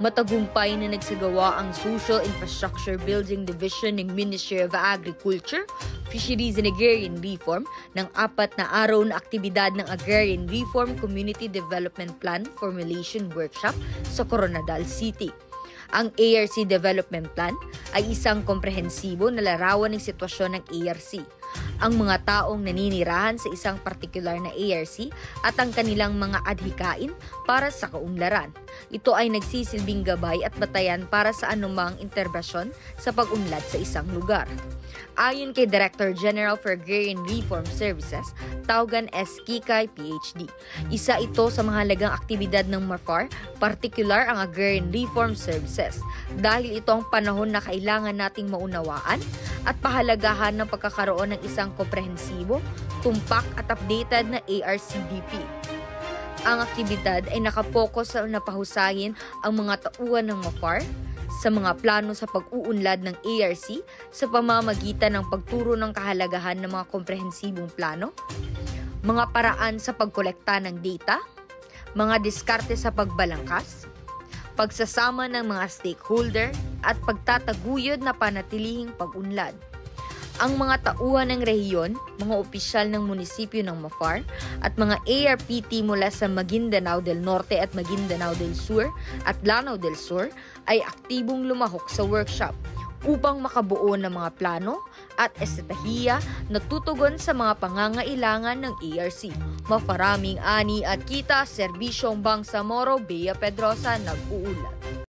Matagumpay na nagsagawa ang Social Infrastructure Building Division ng Ministry of Agriculture, Fisheries and Agrarian Reform ng 4 na araw na aktibidad ng Agrarian Reform Community Development Plan Formulation Workshop sa Coronadal City. Ang ARC Development Plan ay isang komprehensibo na larawan ng sitwasyon ng ARC, ang mga taong naninirahan sa isang partikular na ARC at ang kanilang mga adhikain para sa kaunlaran. Ito ay nagsisilbing gabay at batayan para sa anumang interbensyon sa pag-unlad sa isang lugar. Ayon kay Director General for Agrarian Reform Services, Taugan S. Kikay, PhD, isa ito sa mahalagang aktibidad ng MAFAR, partikular ang Agrarian Reform Services, dahil ito ang panahon na kailangan nating maunawaan at pahalagahan ng pagkakaroon ng isang komprehensibo, tumpak at updated na ARCDP. Ang aktibidad ay nakapokus sa napahusayin ang mga tauhan ng MAFAR sa mga plano sa pag-uunlad ng ARC sa pamamagitan ng pagturo ng kahalagahan ng mga komprehensibong plano, mga paraan sa pagkolekta ng data, mga diskarte sa pagbalangkas, pagsasama ng mga stakeholder at pagtataguyod na panatilihing pag-unlad. Ang mga tauhan ng rehiyon, mga opisyal ng munisipyo ng MAFAR at mga ARPT mula sa Maguindanao del Norte at Maguindanao del Sur at Lanao del Sur ay aktibong lumahok sa workshop upang makabuo ng mga plano at estratehiya na tutugon sa mga pangangailangan ng ARC. Mafaraming ani at kita, Serbisyong Bangsamoro, Bea Pedrosa, nag-uulat.